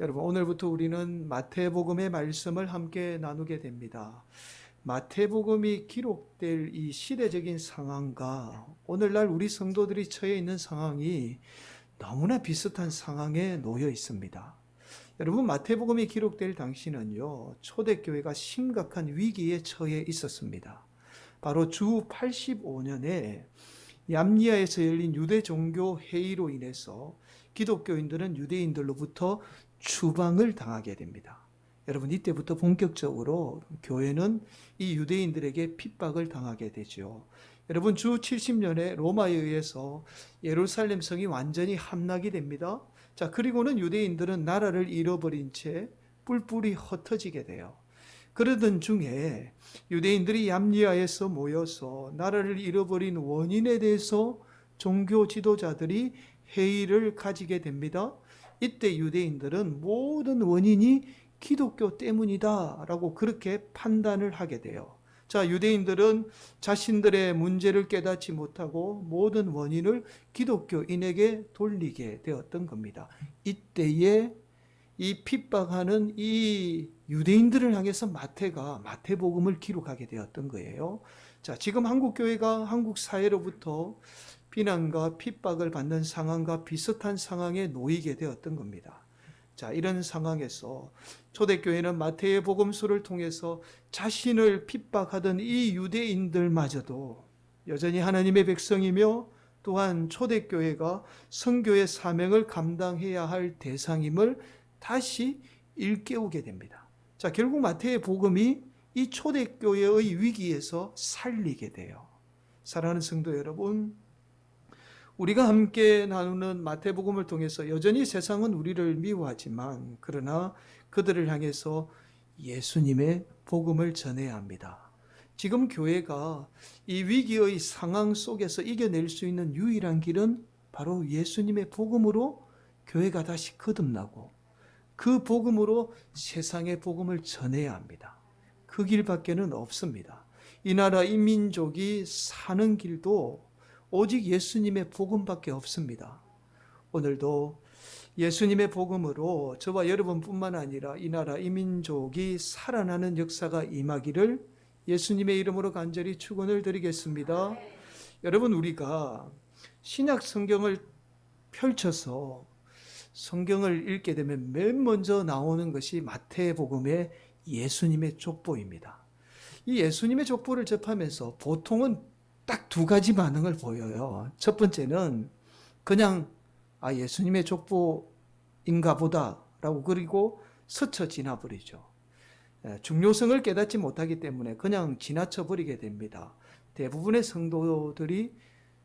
여러분, 오늘부터 우리는 마태복음의 말씀을 함께 나누게 됩니다. 마태복음이 기록될 이 시대적인 상황과 오늘날 우리 성도들이 처해 있는 상황이 너무나 비슷한 상황에 놓여 있습니다. 여러분, 마태복음이 기록될 당시는요, 초대교회가 심각한 위기에 처해 있었습니다. 바로 주 85년에 얌리아에서 열린 유대 종교 회의로 인해서 기독교인들은 유대인들로부터 추방을 당하게 됩니다. 여러분, 이때부터 본격적으로 교회는 이 유대인들에게 핍박을 당하게 되죠. 여러분, 주 70년에 로마에 의해서 예루살렘 성이 완전히 함락이 됩니다. 자, 그리고는 유대인들은 나라를 잃어버린 채 뿔뿔이 흩어지게 돼요. 그러던 중에 유대인들이 얌리아에서 모여서 나라를 잃어버린 원인에 대해서 종교 지도자들이 회의를 가지게 됩니다. 이때 유대인들은 모든 원인이 기독교 때문이다 라고 그렇게 판단을 하게 돼요. 자, 유대인들은 자신들의 문제를 깨닫지 못하고 모든 원인을 기독교인에게 돌리게 되었던 겁니다. 이때에 이 핍박하는 이 유대인들을 향해서 마태가 마태복음을 기록하게 되었던 거예요. 자, 지금 한국교회가 한국 사회로부터 비난과 핍박을 받는 상황과 비슷한 상황에 놓이게 되었던 겁니다. 자, 이런 상황에서 초대교회는 마태의 복음서를 통해서 자신을 핍박하던 이 유대인들마저도 여전히 하나님의 백성이며 또한 초대교회가 선교의 사명을 감당해야 할 대상임을 다시 일깨우게 됩니다. 자, 결국 마태의 복음이 이 초대교회의 위기에서 살리게 돼요. 사랑하는 성도 여러분, 우리가 함께 나누는 마태복음을 통해서 여전히 세상은 우리를 미워하지만 그러나 그들을 향해서 예수님의 복음을 전해야 합니다. 지금 교회가 이 위기의 상황 속에서 이겨낼 수 있는 유일한 길은 바로 예수님의 복음으로 교회가 다시 거듭나고 그 복음으로 세상의 복음을 전해야 합니다. 그 길밖에는 없습니다. 이 나라 이 민족이 사는 길도 오직 예수님의 복음밖에 없습니다. 오늘도 예수님의 복음으로 저와 여러분뿐만 아니라 이 나라 이 민족이 살아나는 역사가 임하기를 예수님의 이름으로 간절히 축원을 드리겠습니다. 여러분, 우리가 신약 성경을 펼쳐서 성경을 읽게 되면 맨 먼저 나오는 것이 마태복음의 예수님의 족보입니다. 이 예수님의 족보를 접하면서 보통은 딱 두 가지 반응을 보여요. 첫 번째는 그냥 예수님의 족보인가 보다라고 그리고 스쳐 지나버리죠. 중요성을 깨닫지 못하기 때문에 그냥 지나쳐 버리게 됩니다. 대부분의 성도들이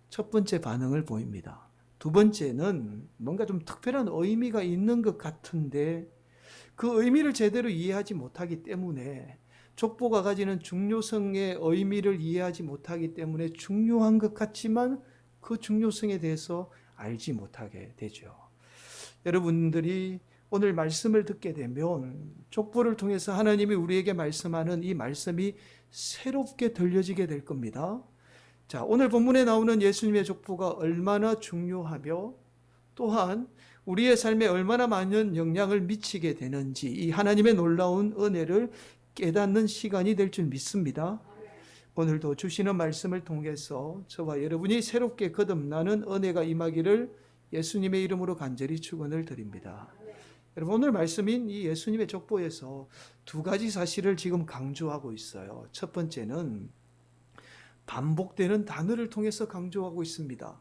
첫 번째 반응을 보입니다. 두 번째는 뭔가 좀 특별한 의미가 있는 것 같은데 그 의미를 제대로 이해하지 못하기 때문에 족보가 가지는 중요성의 의미를 이해하지 못하기 때문에 중요한 것 같지만 그 중요성에 대해서 알지 못하게 되죠. 여러분들이 오늘 말씀을 듣게 되면 족보를 통해서 하나님이 우리에게 말씀하는 이 말씀이 새롭게 들려지게 될 겁니다. 자, 오늘 본문에 나오는 예수님의 족보가 얼마나 중요하며 또한 우리의 삶에 얼마나 많은 영향을 미치게 되는지 이 하나님의 놀라운 은혜를 깨닫는 시간이 될 줄 믿습니다. 오늘도 주시는 말씀을 통해서 저와 여러분이 새롭게 거듭나는 은혜가 임하기를 예수님의 이름으로 간절히 축원을 드립니다. 여러분, 오늘 말씀인 이 예수님의 족보에서 두 가지 사실을 지금 강조하고 있어요. 첫 번째는 반복되는 단어를 통해서 강조하고 있습니다.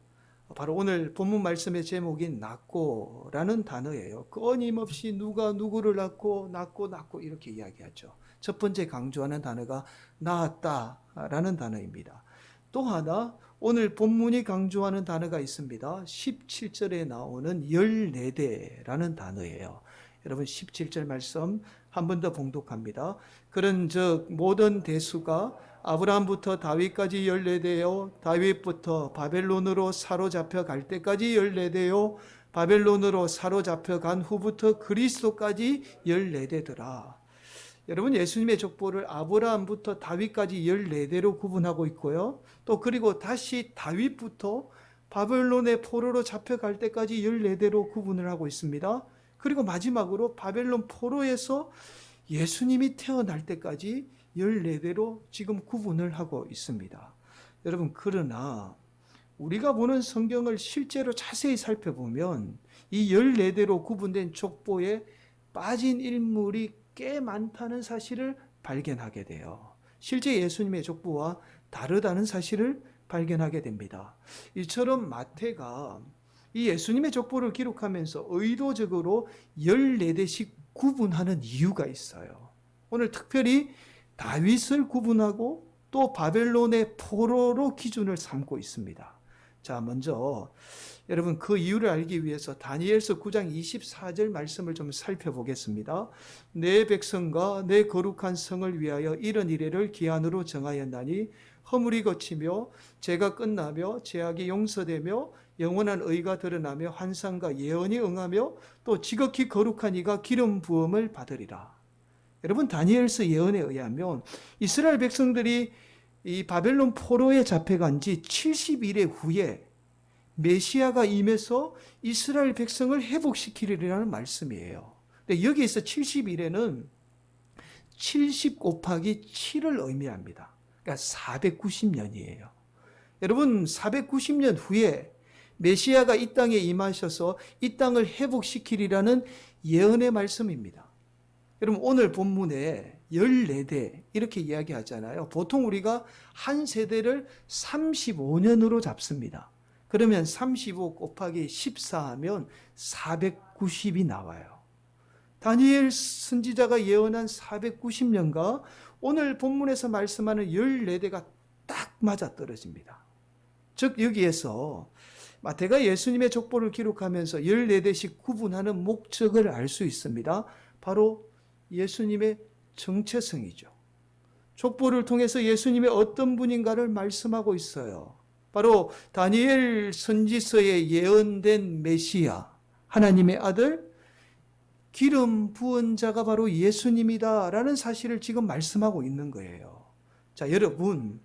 바로 오늘 본문 말씀의 제목인 낳고라는 단어예요. 끊임없이 누가 누구를 낳고 이렇게 이야기하죠. 첫 번째 강조하는 단어가 낳았다라는 단어입니다. 또 하나 오늘 본문이 강조하는 단어가 있습니다. 17절에 나오는 14대라는 단어예요. 여러분, 17절 말씀 한 번 더 봉독합니다. 그런즉 모든 대수가 아브라함부터 다윗까지 14대요, 다윗부터 바벨론으로 사로잡혀 갈 때까지 14대요, 바벨론으로 사로잡혀 간 후부터 그리스도까지 14대더라. 여러분, 예수님의 족보를 아브라함부터 다윗까지 14대로 구분하고 있고요. 또 그리고 다시 다윗부터 바벨론의 포로로 잡혀갈 때까지 14대로 구분을 하고 있습니다. 그리고 마지막으로 바벨론 포로에서 예수님이 태어날 때까지 14대로 지금 구분을 하고 있습니다. 여러분, 그러나 우리가 보는 성경을 실제로 자세히 살펴보면 이 14대로 구분된 족보에 빠진 인물이 꽤 많다는 사실을 발견하게 돼요. 실제 예수님의 족보와 다르다는 사실을 발견하게 됩니다. 이처럼 마태가 이 예수님의 족보를 기록하면서 의도적으로 14대씩 구분하는 이유가 있어요. 오늘 특별히 다윗을 구분하고 또 바벨론의 포로로 기준을 삼고 있습니다. 자, 먼저 여러분 그 이유를 알기 위해서 다니엘서 9장 24절 말씀을 좀 살펴보겠습니다. 내 백성과 내 거룩한 성을 위하여 이런 이래를 기한으로 정하였나니 허물이 거치며 죄가 끝나며 죄악이 용서되며 영원한 의가 드러나며 환상과 예언이 응하며 또 지극히 거룩한 이가 기름 부음을 받으리라. 여러분, 다니엘서 예언에 의하면 이스라엘 백성들이 이 바벨론 포로에 잡혀간 지 70일의 후에 메시아가 임해서 이스라엘 백성을 회복시키리라는 말씀이에요. 근데 여기에서 70일에는 70 곱하기 7을 의미합니다. 그러니까 490년이에요. 여러분, 490년 후에 메시아가 이 땅에 임하셔서 이 땅을 회복시키리라는 예언의 말씀입니다. 여러분, 오늘 본문에 14대 이렇게 이야기하잖아요. 보통 우리가 한 세대를 35년으로 잡습니다. 그러면 35 곱하기 14 하면 490이 나와요. 다니엘 선지자가 예언한 490년과 오늘 본문에서 말씀하는 14대가 딱 맞아떨어집니다. 즉 여기에서 마태가 예수님의 족보를 기록하면서 14대씩 구분하는 목적을 알 수 있습니다. 바로 예수님의 정체성이죠. 족보를 통해서 예수님의 어떤 분인가를 말씀하고 있어요. 바로 다니엘 선지서에 예언된 메시아, 하나님의 아들, 기름 부은 자가 바로 예수님이다라는 사실을 지금 말씀하고 있는 거예요. 자, 여러분,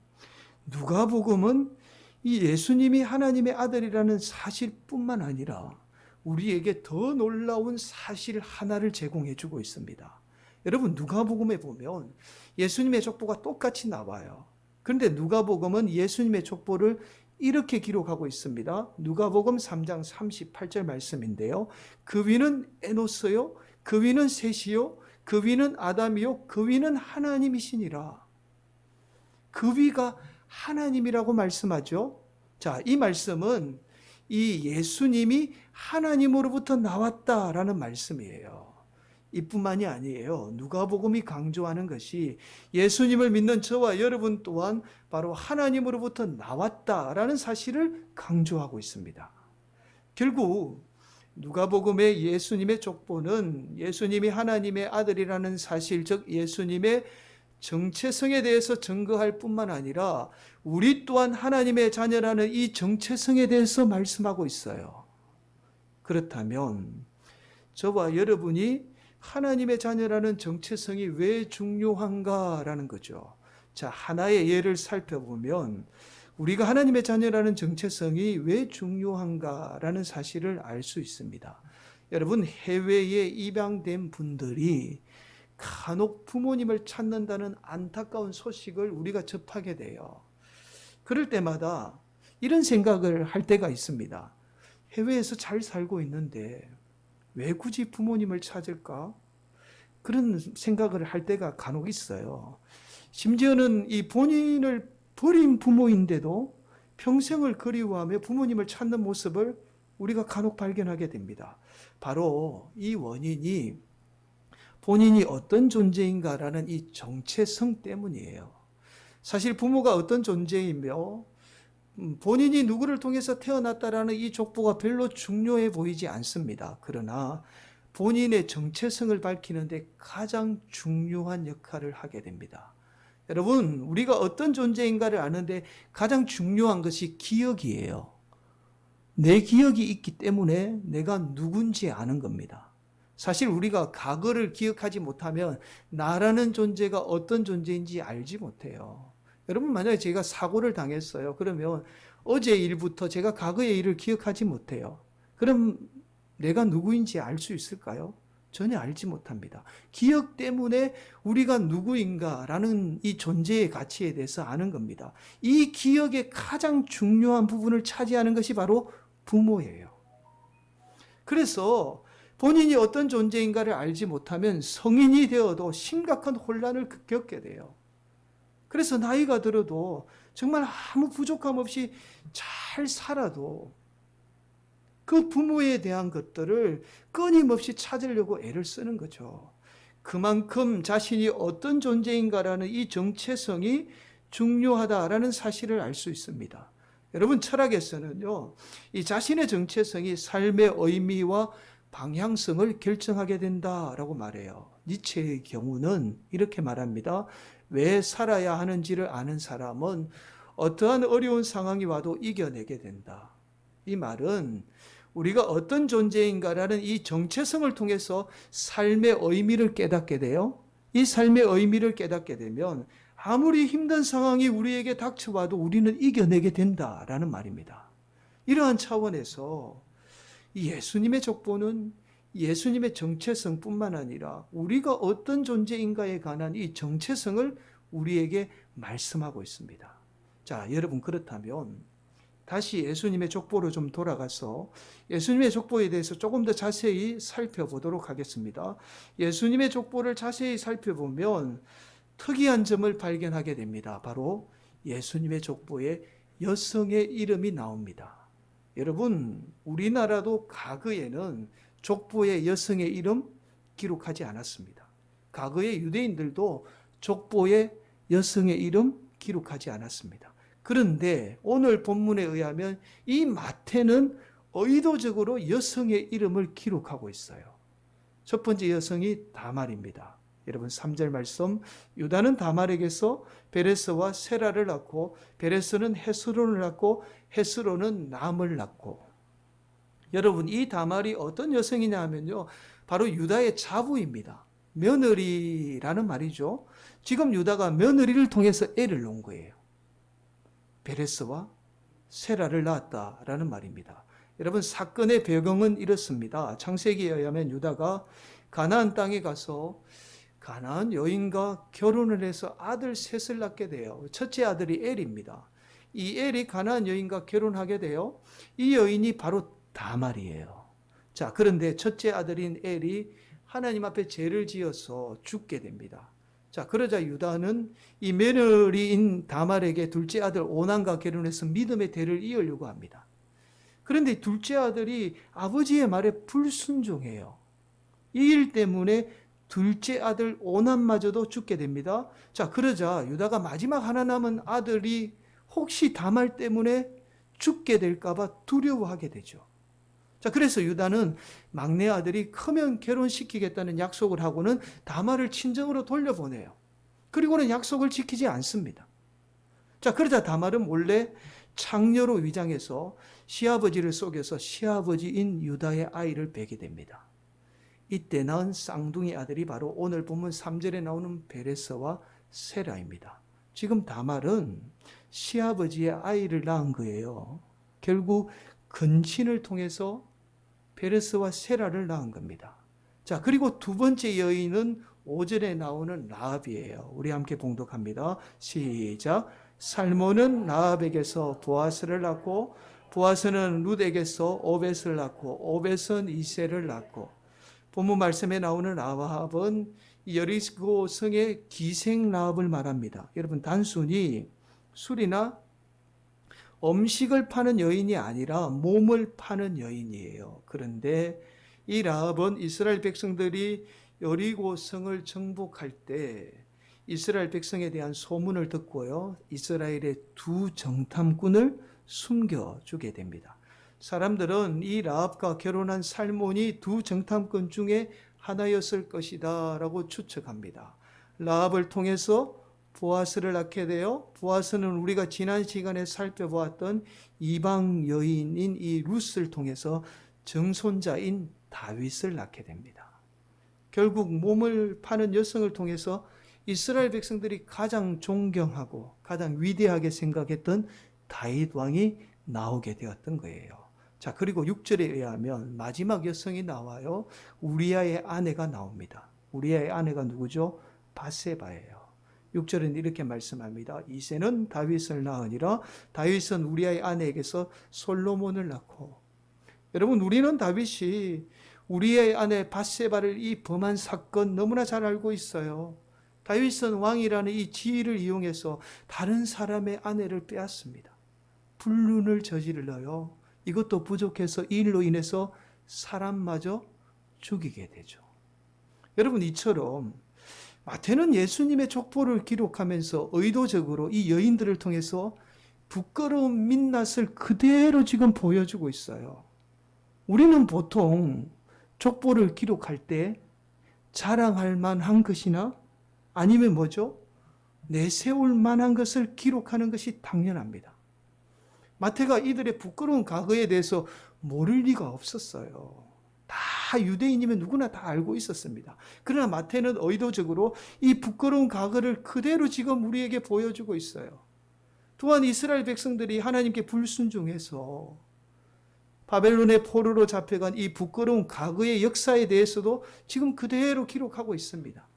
누가복음은 이 예수님이 하나님의 아들이라는 사실뿐만 아니라 우리에게 더 놀라운 사실 하나를 제공해 주고 있습니다. 여러분, 누가복음에 보면 예수님의 족보가 똑같이 나와요. 그런데 누가복음은 예수님의 족보를 이렇게 기록하고 있습니다. 누가복음 3장 38절 말씀인데요. 그 위는 에노스요, 그 위는 셋이요, 그 위는 아담이요, 그 위는 하나님이시니라. 그 위가 하나님이라고 말씀하죠. 자, 이 말씀은 이 예수님이 하나님으로부터 나왔다라는 말씀이에요. 이뿐만이 아니에요. 누가복음이 강조하는 것이 예수님을 믿는 저와 여러분 또한 바로 하나님으로부터 나왔다라는 사실을 강조하고 있습니다. 결국 누가복음의 예수님의 족보는 예수님이 하나님의 아들이라는 사실, 즉 예수님의 정체성에 대해서 증거할 뿐만 아니라 우리 또한 하나님의 자녀라는 이 정체성에 대해서 말씀하고 있어요. 그렇다면 저와 여러분이 하나님의 자녀라는 정체성이 왜 중요한가라는 거죠. 자, 하나의 예를 살펴보면 우리가 하나님의 자녀라는 정체성이 왜 중요한가라는 사실을 알 수 있습니다. 여러분, 해외에 입양된 분들이 간혹 부모님을 찾는다는 안타까운 소식을 우리가 접하게 돼요. 그럴 때마다 이런 생각을 할 때가 있습니다. 해외에서 잘 살고 있는데 왜 굳이 부모님을 찾을까? 그런 생각을 할 때가 간혹 있어요. 심지어는 이 본인을 버린 부모인데도 평생을 그리워하며 부모님을 찾는 모습을 우리가 간혹 발견하게 됩니다. 바로 이 원인이 본인이 어떤 존재인가라는 이 정체성 때문이에요. 사실 부모가 어떤 존재이며 본인이 누구를 통해서 태어났다라는 이 족보가 별로 중요해 보이지 않습니다. 그러나 본인의 정체성을 밝히는데 가장 중요한 역할을 하게 됩니다. 여러분, 우리가 어떤 존재인가를 아는데 가장 중요한 것이 기억이에요. 내 기억이 있기 때문에 내가 누군지 아는 겁니다. 사실 우리가 과거를 기억하지 못하면 나라는 존재가 어떤 존재인지 알지 못해요. 여러분, 만약에 제가 사고를 당했어요. 그러면 어제 일부터 제가 과거의 일을 기억하지 못해요. 그럼 내가 누구인지 알 수 있을까요? 전혀 알지 못합니다. 기억 때문에 우리가 누구인가라는 이 존재의 가치에 대해서 아는 겁니다. 이 기억의 가장 중요한 부분을 차지하는 것이 바로 부모예요. 그래서 본인이 어떤 존재인가를 알지 못하면 성인이 되어도 심각한 혼란을 겪게 돼요. 그래서 나이가 들어도 정말 아무 부족함 없이 잘 살아도 그 부모에 대한 것들을 끊임없이 찾으려고 애를 쓰는 거죠. 그만큼 자신이 어떤 존재인가라는 이 정체성이 중요하다라는 사실을 알 수 있습니다. 여러분, 철학에서는요, 이 자신의 정체성이 삶의 의미와 방향성을 결정하게 된다라고 말해요. 니체의 경우는 이렇게 말합니다. 왜 살아야 하는지를 아는 사람은 어떠한 어려운 상황이 와도 이겨내게 된다. 이 말은 우리가 어떤 존재인가라는 이 정체성을 통해서 삶의 의미를 깨닫게 돼요. 이 삶의 의미를 깨닫게 되면 아무리 힘든 상황이 우리에게 닥쳐와도 우리는 이겨내게 된다라는 말입니다. 이러한 차원에서 예수님의 족보는 예수님의 정체성뿐만 아니라 우리가 어떤 존재인가에 관한 이 정체성을 우리에게 말씀하고 있습니다. 자, 여러분, 그렇다면 다시 예수님의 족보로 좀 돌아가서 예수님의 족보에 대해서 조금 더 자세히 살펴보도록 하겠습니다. 예수님의 족보를 자세히 살펴보면 특이한 점을 발견하게 됩니다. 바로 예수님의 족보에 여성의 이름이 나옵니다. 여러분, 우리나라도 과거에는 족보에 여성의 이름 기록하지 않았습니다. 과거의 유대인들도 족보에 여성의 이름 기록하지 않았습니다. 그런데 오늘 본문에 의하면 이 마태는 의도적으로 여성의 이름을 기록하고 있어요. 첫 번째 여성이 다말입니다. 여러분, 3절 말씀, 유다는 다말에게서 베레스와 세라를 낳고 베레스는 헤스론을 낳고 헤스론은 남을 낳고. 여러분, 이 다말이 어떤 여성이냐 하면요, 바로 유다의 자부입니다. 며느리라는 말이죠. 지금 유다가 며느리를 통해서 애를 낳은 거예요. 베레스와 세라를 낳았다라는 말입니다. 여러분, 사건의 배경은 이렇습니다. 창세기에 의하면 유다가 가나안 땅에 가서 가나안 여인과 결혼을 해서 아들 셋을 낳게 돼요. 첫째 아들이 엘입니다. 이 엘이 가나안 여인과 결혼하게 돼요. 이 여인이 바로 다말이에요. 자, 그런데 첫째 아들인 엘이 하나님 앞에 죄를 지어서 죽게 됩니다. 자, 그러자 유다는 이 며느리인 다말에게 둘째 아들 오난과 결혼해서 믿음의 대를 이으려고 합니다. 그런데 둘째 아들이 아버지의 말에 불순종해요. 이 일 때문에 둘째 아들 오난마저도 죽게 됩니다. 자, 그러자 유다가 마지막 하나 남은 아들이 혹시 다말 때문에 죽게 될까 봐 두려워하게 되죠. 자, 그래서 유다는 막내 아들이 크면 결혼시키겠다는 약속을 하고는 다말을 친정으로 돌려보내요. 그리고는 약속을 지키지 않습니다. 자, 그러자 다말은 몰래 창녀로 위장해서 시아버지를 속여서 시아버지인 유다의 아이를 베게 됩니다. 이때 낳은 쌍둥이 아들이 바로 오늘 본문 3절에 나오는 베레스와 세라입니다. 지금 다말은 시아버지의 아이를 낳은 거예요. 결국 근친을 통해서 베레스와 세라를 낳은 겁니다. 자, 그리고 두 번째 여인은 5절에 나오는 라합이에요. 우리 함께 봉독합니다. 시작. 살몬은 라합에게서 보아스를 낳고 보아스는 룻에게서 오벳을 낳고 오벳은 이새를 낳고. 본문 말씀에 나오는 라합은 여리고 성의 기생 라합을 말합니다. 여러분, 단순히 술이나 음식을 파는 여인이 아니라 몸을 파는 여인이에요. 그런데 이 라합은 이스라엘 백성들이 여리고 성을 정복할 때 이스라엘 백성에 대한 소문을 듣고요, 이스라엘의 두 정탐꾼을 숨겨주게 됩니다. 사람들은 이 라합과 결혼한 살몬이 두 정탐꾼 중에 하나였을 것이다 라고 추측합니다. 라합을 통해서 보아스를 낳게 되어 보아스는 우리가 지난 시간에 살펴보았던 이방 여인인 이 룻을 통해서 정손자인 다윗을 낳게 됩니다. 결국 몸을 파는 여성을 통해서 이스라엘 백성들이 가장 존경하고 가장 위대하게 생각했던 다윗 왕이 나오게 되었던 거예요. 자, 그리고 6절에 의하면 마지막 여성이 나와요. 우리아의 아내가 나옵니다. 우리아의 아내가 누구죠? 밧세바예요. 6절은 이렇게 말씀합니다. 이새는 다윗을 낳으니라. 다윗은 우리아의 아내에게서 솔로몬을 낳고. 여러분, 우리는 다윗이 우리아의 아내 밧세바를 이 범한 사건 너무나 잘 알고 있어요. 다윗은 왕이라는 이 지위를 이용해서 다른 사람의 아내를 빼앗습니다. 불륜을 저질러요. 이것도 부족해서 이 일로 인해서 사람마저 죽이게 되죠. 여러분, 이처럼 마태는 예수님의 족보를 기록하면서 의도적으로 이 여인들을 통해서 부끄러운 민낯을 그대로 지금 보여주고 있어요. 우리는 보통 족보를 기록할 때 자랑할 만한 것이나 아니면 뭐죠? 내세울 만한 것을 기록하는 것이 당연합니다. 마태가 이들의 부끄러운 과거에 대해서 모를 리가 없었어요. 다 유대인이면 누구나 다 알고 있었습니다. 그러나 마태는 의도적으로 이 부끄러운 과거를 그대로 지금 우리에게 보여주고 있어요. 또한 이스라엘 백성들이 하나님께 불순종해서 바벨론의 포로로 잡혀간 이 부끄러운 과거의 역사에 대해서도 지금 그대로 기록하고 있습니다.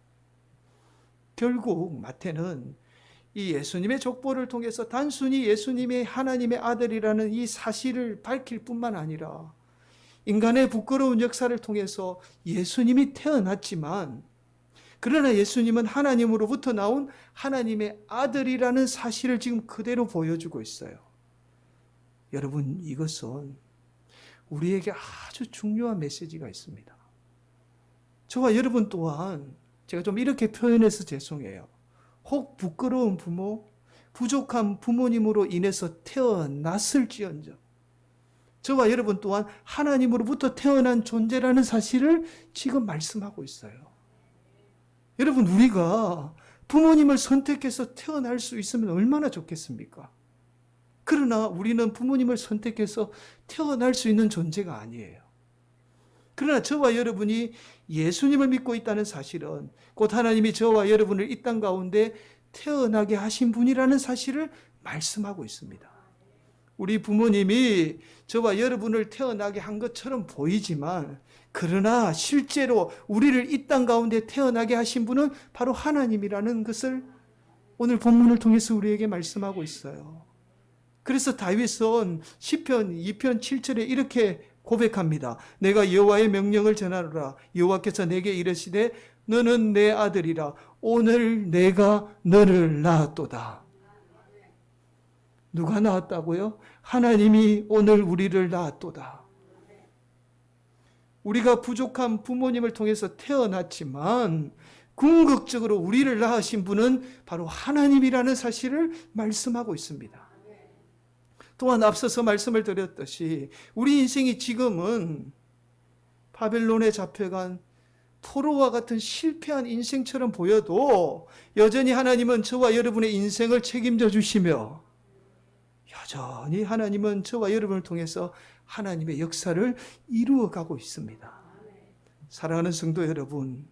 결국 마태는 이 예수님의 족보를 통해서 단순히 예수님이 하나님의 아들이라는 이 사실을 밝힐 뿐만 아니라 인간의 부끄러운 역사를 통해서 예수님이 태어났지만 그러나 예수님은 하나님으로부터 나온 하나님의 아들이라는 사실을 지금 그대로 보여주고 있어요. 여러분, 이것은 우리에게 아주 중요한 메시지가 있습니다. 저와 여러분 또한 제가 좀 이렇게 표현해서 죄송해요. 혹 부끄러운 부모, 부족한 부모님으로 인해서 태어났을지언정 저와 여러분 또한 하나님으로부터 태어난 존재라는 사실을 지금 말씀하고 있어요. 여러분, 우리가 부모님을 선택해서 태어날 수 있으면 얼마나 좋겠습니까? 그러나 우리는 부모님을 선택해서 태어날 수 있는 존재가 아니에요. 그러나 저와 여러분이 예수님을 믿고 있다는 사실은 곧 하나님이 저와 여러분을 이 땅 가운데 태어나게 하신 분이라는 사실을 말씀하고 있습니다. 우리 부모님이 저와 여러분을 태어나게 한 것처럼 보이지만 그러나 실제로 우리를 이 땅 가운데 태어나게 하신 분은 바로 하나님이라는 것을 오늘 본문을 통해서 우리에게 말씀하고 있어요. 그래서 다윗은 시편 2편 7절에 이렇게 고백합니다. 내가 여호와의 명령을 전하노라. 여호와께서 내게 이르시되 너는 내 아들이라. 오늘 내가 너를 낳았도다. 누가 낳았다고요? 하나님이 오늘 우리를 낳았도다. 우리가 부족한 부모님을 통해서 태어났지만 궁극적으로 우리를 낳으신 분은 바로 하나님이라는 사실을 말씀하고 있습니다. 또한 앞서서 말씀을 드렸듯이 우리 인생이 지금은 바벨론에 잡혀간 포로와 같은 실패한 인생처럼 보여도 여전히 하나님은 저와 여러분의 인생을 책임져 주시며 여전히 하나님은 저와 여러분을 통해서 하나님의 역사를 이루어가고 있습니다. 사랑하는 성도 여러분,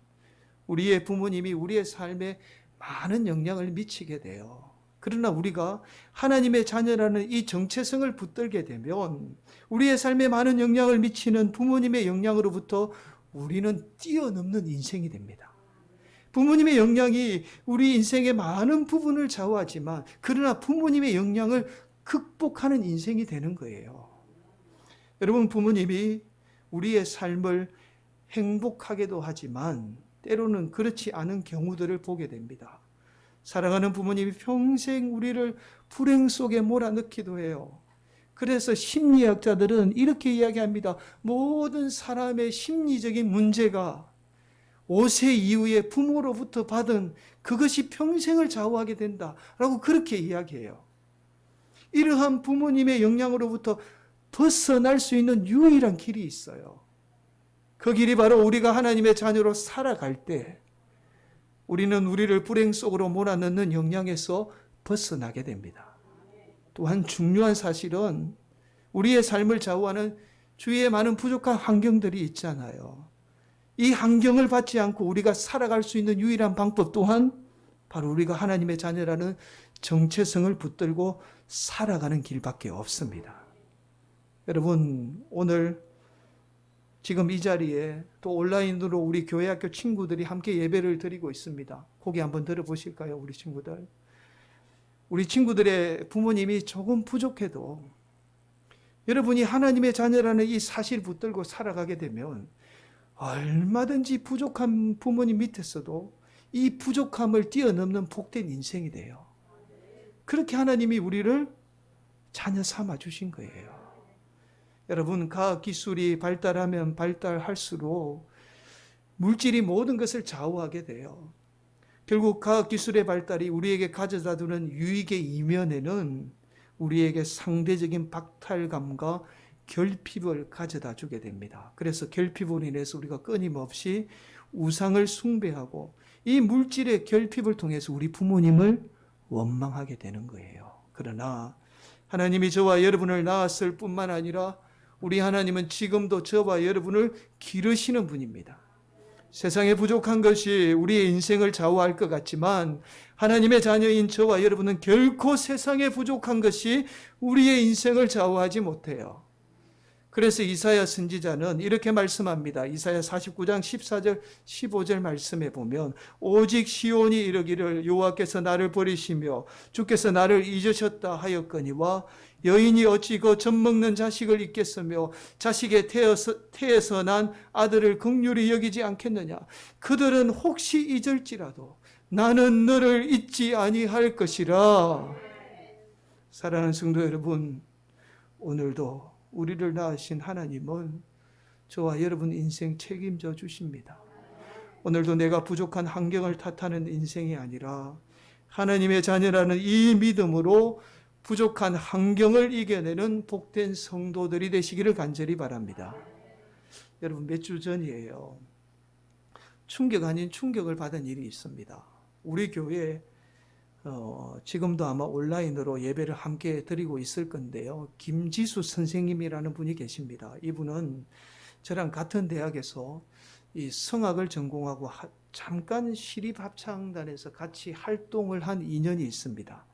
우리의 부모님이 우리의 삶에 많은 영향을 미치게 돼요. 그러나 우리가 하나님의 자녀라는 이 정체성을 붙들게 되면 우리의 삶에 많은 영향을 미치는 부모님의 영향으로부터 우리는 뛰어넘는 인생이 됩니다. 부모님의 영향이 우리 인생의 많은 부분을 좌우하지만 그러나 부모님의 영향을 극복하는 인생이 되는 거예요. 여러분, 부모님이 우리의 삶을 행복하게도 하지만 때로는 그렇지 않은 경우들을 보게 됩니다. 사랑하는 부모님이 평생 우리를 불행 속에 몰아넣기도 해요. 그래서 심리학자들은 이렇게 이야기합니다. 모든 사람의 심리적인 문제가 5세 이후에 부모로부터 받은 그것이 평생을 좌우하게 된다라고 그렇게 이야기해요. 이러한 부모님의 영향으로부터 벗어날 수 있는 유일한 길이 있어요. 그 길이 바로 우리가 하나님의 자녀로 살아갈 때 우리는 우리를 불행 속으로 몰아넣는 영향에서 벗어나게 됩니다. 또한 중요한 사실은 우리의 삶을 좌우하는 주위에 많은 부족한 환경들이 있잖아요. 이 환경을 받지 않고 우리가 살아갈 수 있는 유일한 방법 또한 바로 우리가 하나님의 자녀라는 정체성을 붙들고 살아가는 길밖에 없습니다. 여러분, 오늘 지금 이 자리에 또 온라인으로 우리 교회 학교 친구들이 함께 예배를 드리고 있습니다. 고개 한번 들어보실까요, 우리 친구들? 우리 친구들의 부모님이 조금 부족해도 여러분이 하나님의 자녀라는 이 사실 붙들고 살아가게 되면 얼마든지 부족한 부모님 밑에서도 이 부족함을 뛰어넘는 복된 인생이 돼요. 그렇게 하나님이 우리를 자녀 삼아 주신 거예요. 여러분, 과학 기술이 발달하면 발달할수록 물질이 모든 것을 좌우하게 돼요. 결국 과학 기술의 발달이 우리에게 가져다 두는 유익의 이면에는 우리에게 상대적인 박탈감과 결핍을 가져다 주게 됩니다. 그래서 결핍으로 인해서 우리가 끊임없이 우상을 숭배하고 이 물질의 결핍을 통해서 우리 부모님을 원망하게 되는 거예요. 그러나 하나님이 저와 여러분을 낳았을 뿐만 아니라 우리 하나님은 지금도 저와 여러분을 기르시는 분입니다. 세상에 부족한 것이 우리의 인생을 좌우할 것 같지만 하나님의 자녀인 저와 여러분은 결코 세상에 부족한 것이 우리의 인생을 좌우하지 못해요. 그래서 이사야 선지자는 이렇게 말씀합니다. 이사야 49장 14절 15절 말씀에 보면 오직 시온이 이르기를 여호와께서 나를 버리시며 주께서 나를 잊으셨다 하였거니와 여인이 어찌 그 젖먹는 자식을 잊겠으며 자식의 태에서 난 아들을 긍휼히 여기지 않겠느냐. 그들은 혹시 잊을지라도 나는 너를 잊지 아니할 것이라. 사랑하는 성도 여러분, 오늘도 우리를 낳으신 하나님은 저와 여러분 인생 책임져 주십니다. 오늘도 내가 부족한 환경을 탓하는 인생이 아니라 하나님의 자녀라는 이 믿음으로 부족한 환경을 이겨내는 복된 성도들이 되시기를 간절히 바랍니다. 여러분, 몇 주 전이에요. 충격 아닌 충격을 받은 일이 있습니다. 우리 교회 지금도 아마 온라인으로 예배를 함께 드리고 있을 건데요. 김지수 선생님이라는 분이 계십니다. 이분은 저랑 같은 대학에서 이 성악을 전공하고 잠깐 시립합창단에서 같이 활동을 한 인연이 있습니다.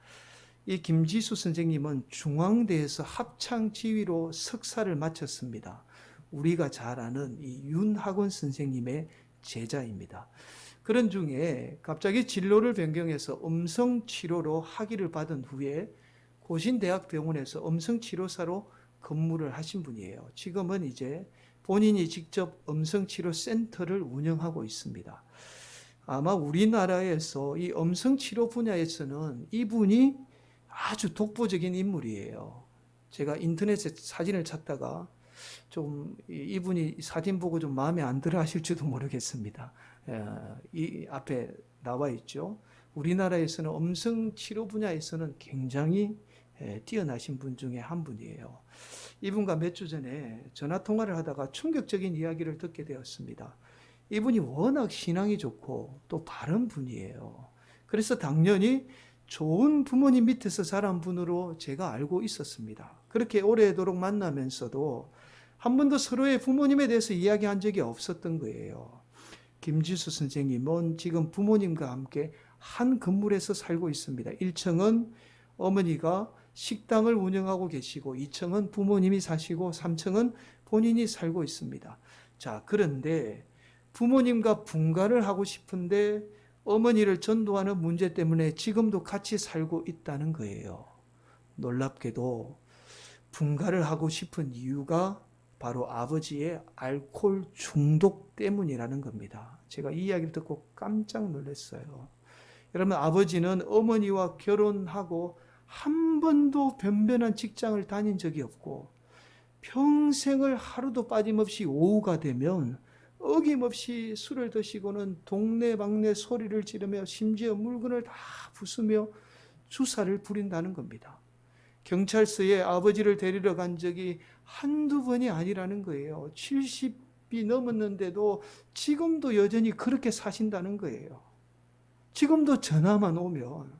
이 김지수 선생님은 중앙대에서 합창 지휘로 석사를 마쳤습니다. 우리가 잘 아는 이 윤학원 선생님의 제자입니다. 그런 중에 갑자기 진로를 변경해서 음성치료로 학위를 받은 후에 고신대학병원에서 음성치료사로 근무를 하신 분이에요. 지금은 이제 본인이 직접 음성치료센터를 운영하고 있습니다. 아마 우리나라에서 이 음성치료 분야에서는 이분이 아주 독보적인 인물이에요. 제가 인터넷에 사진을 찾다가 좀 이분이 사진 보고 좀 마음에 안 들어 하실지도 모르겠습니다. 이 앞에 나와 있죠. 우리나라에서는 음성치료 분야에서는 굉장히 뛰어나신 분 중에 한 분이에요. 이분과 몇 주 전에 전화통화를 하다가 충격적인 이야기를 듣게 되었습니다. 이분이 워낙 신앙이 좋고 또 바른 분이에요. 그래서 당연히 좋은 부모님 밑에서 자란 분으로 제가 알고 있었습니다. 그렇게 오래도록 만나면서도 한 번도 서로의 부모님에 대해서 이야기한 적이 없었던 거예요. 김지수 선생님은 지금 부모님과 함께 한 건물에서 살고 있습니다. 1층은 어머니가 식당을 운영하고 계시고 2층은 부모님이 사시고 3층은 본인이 살고 있습니다. 자, 그런데 부모님과 분가를 하고 싶은데 어머니를 전도하는 문제 때문에 지금도 같이 살고 있다는 거예요. 놀랍게도 분가를 하고 싶은 이유가 바로 아버지의 알코올 중독 때문이라는 겁니다. 제가 이 이야기를 듣고 깜짝 놀랐어요. 여러분, 아버지는 어머니와 결혼하고 한 번도 변변한 직장을 다닌 적이 없고 평생을 하루도 빠짐없이 오후가 되면 어김없이 술을 드시고는 동네방네 소리를 지르며 심지어 물건을 다 부수며 주사를 부린다는 겁니다. 경찰서에 아버지를 데리러 간 적이 한두 번이 아니라는 거예요. 70이 넘었는데도 지금도 여전히 그렇게 사신다는 거예요. 지금도 전화만 오면,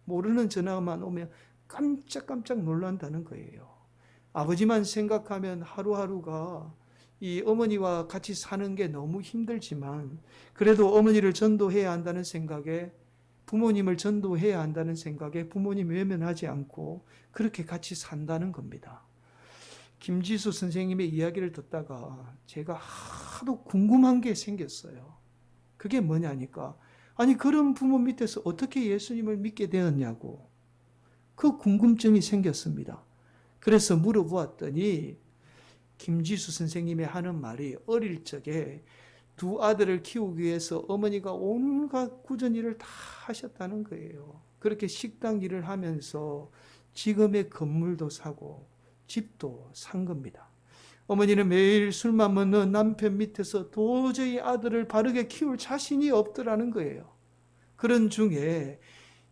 모르는 전화만 오면 깜짝깜짝 놀란다는 거예요. 아버지만 생각하면 하루하루가 이 어머니와 같이 사는 게 너무 힘들지만 그래도 어머니를 전도해야 한다는 생각에, 부모님을 전도해야 한다는 생각에 부모님 외면하지 않고 그렇게 같이 산다는 겁니다. 김지수 선생님의 이야기를 듣다가 제가 하도 궁금한 게 생겼어요. 그게 뭐냐니까. 아니, 그런 부모 밑에서 어떻게 예수님을 믿게 되었냐고. 그 궁금증이 생겼습니다. 그래서 물어보았더니 김지수 선생님이 하는 말이 어릴 적에 두 아들을 키우기 위해서 어머니가 온갖 굳은 일을 다 하셨다는 거예요. 그렇게 식당 일을 하면서 지금의 건물도 사고 집도 산 겁니다. 어머니는 매일 술만 먹는 남편 밑에서 도저히 아들을 바르게 키울 자신이 없더라는 거예요. 그런 중에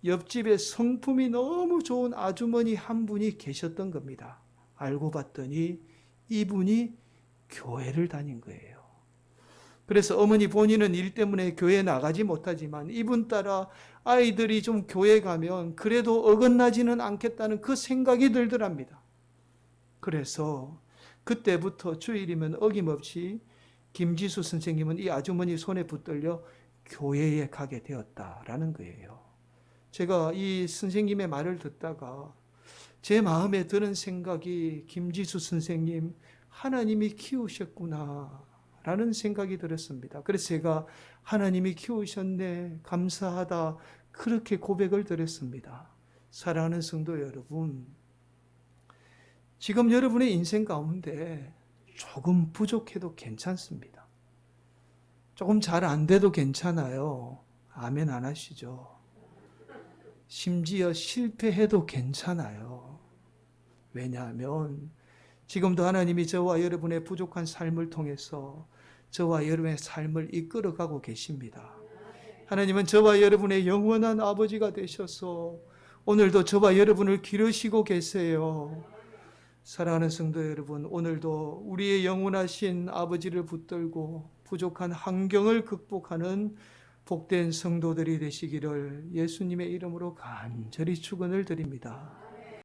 옆집에 성품이 너무 좋은 아주머니 한 분이 계셨던 겁니다. 알고 봤더니 이분이 교회를 다닌 거예요. 그래서 어머니 본인은 일 때문에 교회 나가지 못하지만 이분 따라 아이들이 좀 교회 가면 그래도 어긋나지는 않겠다는 그 생각이 들더랍니다. 그래서 그때부터 주일이면 어김없이 김지수 선생님은 이 아주머니 손에 붙들려 교회에 가게 되었다라는 거예요. 제가 이 선생님의 말을 듣다가 제 마음에 드는 생각이 김지수 선생님 하나님이 키우셨구나 라는 생각이 들었습니다. 그래서 제가 하나님이 키우셨네 감사하다 그렇게 고백을 드렸습니다. 사랑하는 성도 여러분, 지금 여러분의 인생 가운데 조금 부족해도 괜찮습니다. 조금 잘 안 돼도 괜찮아요. 아멘 안 하시죠? 심지어 실패해도 괜찮아요. 왜냐하면 지금도 하나님이 저와 여러분의 부족한 삶을 통해서 저와 여러분의 삶을 이끌어가고 계십니다. 하나님은 저와 여러분의 영원한 아버지가 되셔서 오늘도 저와 여러분을 기르시고 계세요. 사랑하는 성도 여러분, 오늘도 우리의 영원하신 아버지를 붙들고 부족한 환경을 극복하는 복된 성도들이 되시기를 예수님의 이름으로 간절히 축원을 드립니다.